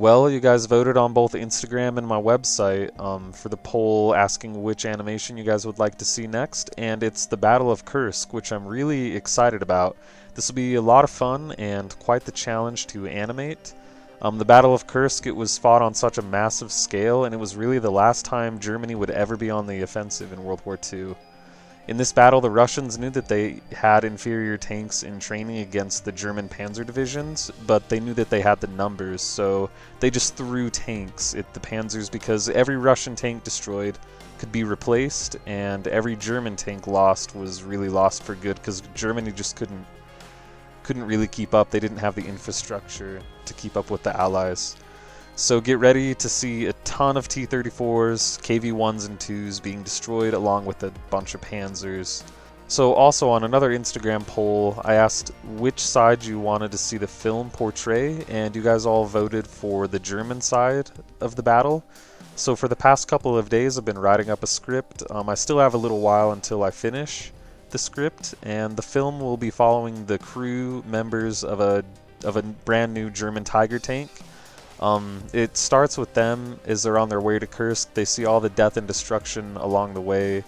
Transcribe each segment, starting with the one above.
Well, you guys voted on both Instagram and my website for the poll asking which animation you guys would like to see next, and it's the Battle of Kursk, which I'm really excited about. This will be a lot of fun and quite the challenge to animate. The Battle of Kursk, it was fought on such a massive scale, and it was really the last time Germany would ever be on the offensive in World War II. In this battle, the Russians knew that they had inferior tanks in training against the German panzer divisions, but they knew that they had the numbers, so they just threw tanks at the panzers because every Russian tank destroyed could be replaced, and every German tank lost was really lost for good because Germany just couldn't really keep up. They didn't have the infrastructure to keep up with the Allies. So get ready to see a ton of T-34s, KV-1s and 2s being destroyed along with a bunch of panzers. So also on another Instagram poll, I asked which side you wanted to see the film portray, and you guys all voted for the German side of the battle. So for the past couple of days I've been writing up a script. I still have a little while until I finish the script, and the film will be following the crew members of a brand new German Tiger tank. It starts with them as they're on their way to Kursk. They see all the death and destruction along the way.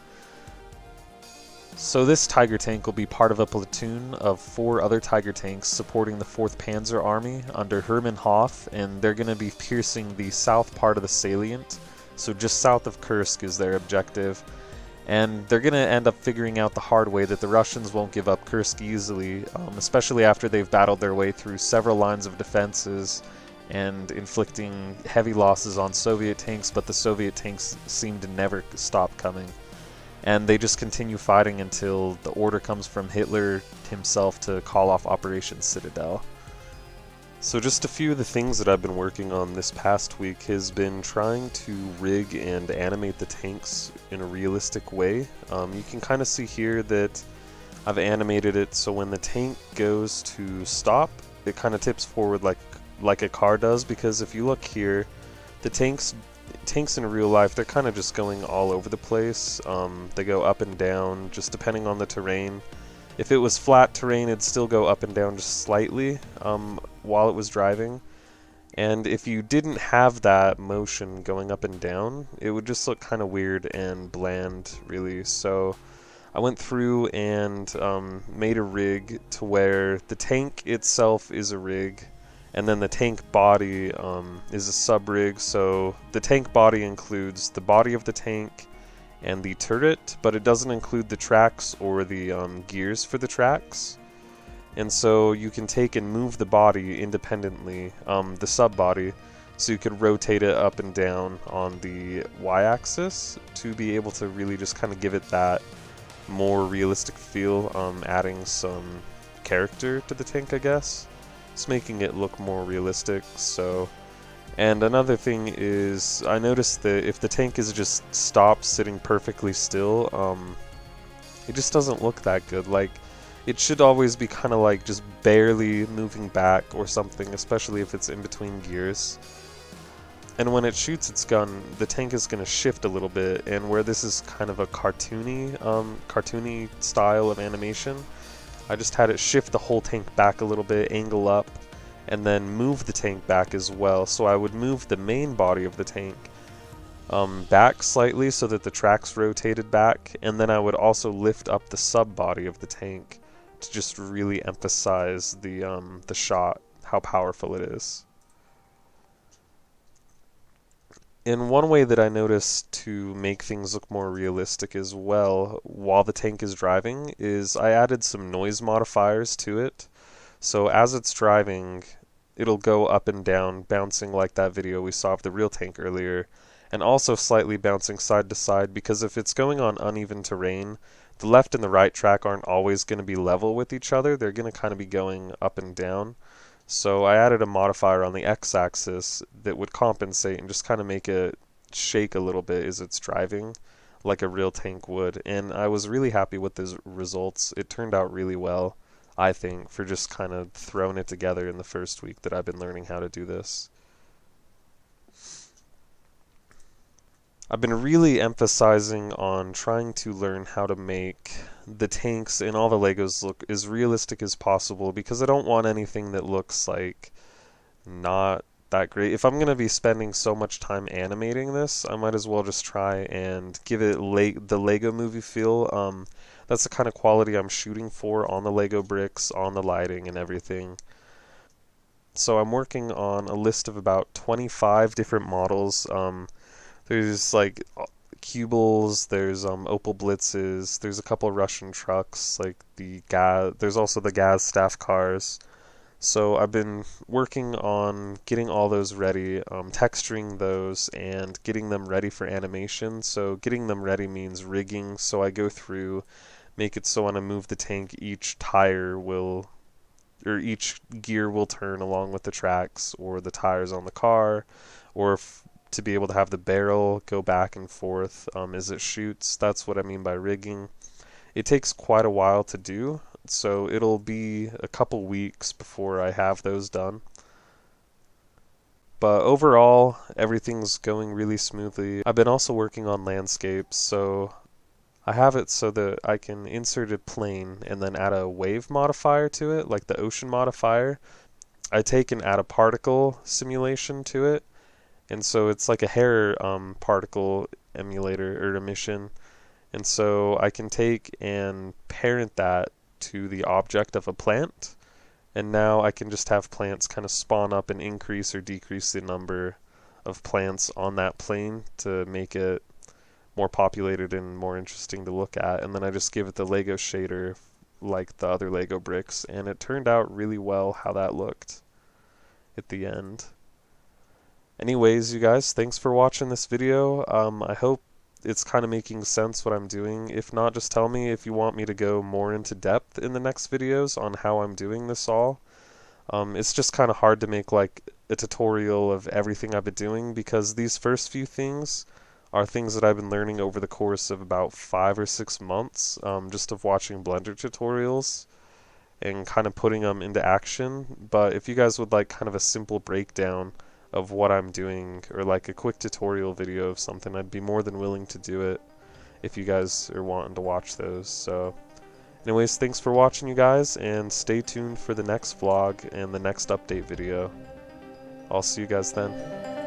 So this Tiger tank will be part of a platoon of 4 other Tiger tanks supporting the 4th Panzer Army under Hermann Hoth, and they're going to be piercing the south part of the salient, so just south of Kursk is their objective. And they're going to end up figuring out the hard way that the Russians won't give up Kursk easily, especially after they've battled their way through several lines of defenses and inflicting heavy losses on Soviet tanks, but the Soviet tanks seem to never stop coming. And they just continue fighting until the order comes from Hitler himself to call off Operation Citadel. So just a few of the things that I've been working on this past week has been trying to rig and animate the tanks in a realistic way. You can kind of see here that I've animated it so when the tank goes to stop, it kind of tips forward like a car does, because if you look here, the tanks in real life, they're kind of just going all over the place. They go up and down just depending on the terrain. If it was flat terrain, it'd still go up and down just slightly while it was driving. And if you didn't have that motion going up and down, it would just look kind of weird and bland, really. So I went through and made a rig to where the tank itself is a rig, and then the tank body is a sub-rig. So the tank body includes the body of the tank and the turret, but it doesn't include the tracks or the gears for the tracks. And so you can take and move the body independently, the sub-body, so you could rotate it up and down on the y-axis to be able to really just kind of give it that more realistic feel, adding some character to the tank, I guess. It's making it look more realistic. So, and another thing is, I noticed that if the tank is just stopped sitting perfectly still, it just doesn't look that good. Like, it should always be kind of like just barely moving back or something, especially if it's in between gears. And when it shoots its gun, the tank is going to shift a little bit, and where this is kind of a cartoony style of animation, I just had it shift the whole tank back a little bit, angle up, and then move the tank back as well. So I would move the main body of the tank back slightly so that the tracks rotated back, and then I would also lift up the sub-body of the tank to just really emphasize the shot, how powerful it is. And one way that I noticed to make things look more realistic as well while the tank is driving is I added some noise modifiers to it. So as it's driving, it'll go up and down, bouncing like that video we saw of the real tank earlier, and also slightly bouncing side to side, because if it's going on uneven terrain, the left and the right track aren't always going to be level with each other. They're going to kind of be going up and down. So I added a modifier on the x-axis that would compensate and just kind of make it shake a little bit as it's driving, like a real tank would. And I was really happy with the results. It turned out really well, I think, for just kind of throwing it together in the first week that I've been learning how to do this. I've been really emphasizing on trying to learn how to make the tanks and all the Legos look as realistic as possible, because I don't want anything that looks like not that great. If I'm gonna be spending so much time animating this, I might as well just try and give it the Lego movie feel. That's the kind of quality I'm shooting for on the Lego bricks, on the lighting and everything. So I'm working on a list of about 25 different models. There's like Cubles, there's Opel Blitzes, there's a couple Russian trucks, like there's also the Gaz staff cars. So I've been working on getting all those ready, texturing those and getting them ready for animation. So getting them ready means rigging, so I go through, make it so when I move the tank, each each gear will turn along with the tracks or the tires on the car, or to be able to have the barrel go back and forth as it shoots. That's what I mean by rigging. It takes quite a while to do, so it'll be a couple weeks before I have those done. But overall, everything's going really smoothly. I've been also working on landscapes, so I have it so that I can insert a plane and then add a wave modifier to it, like the ocean modifier. I take and add a particle simulation to it, and so it's like a hair particle emulator or emission. And so I can take and parent that to the object of a plant, and now I can just have plants kind of spawn up and increase or decrease the number of plants on that plane to make it more populated and more interesting to look at. And then I just give it the Lego shader like the other Lego bricks, and it turned out really well how that looked at the end. Anyways, you guys, thanks for watching this video. I hope it's kind of making sense what I'm doing. If not, just tell me if you want me to go more into depth in the next videos on how I'm doing this all. It's just kind of hard to make like a tutorial of everything I've been doing, because these first few things are things that I've been learning over the course of about 5 or 6 months, just of watching Blender tutorials and kind of putting them into action. But if you guys would like kind of a simple breakdown of what I'm doing, or like a quick tutorial video of something, I'd be more than willing to do it if you guys are wanting to watch those. So anyways, thanks for watching, you guys, and stay tuned for the next vlog and the next update video. I'll see you guys then.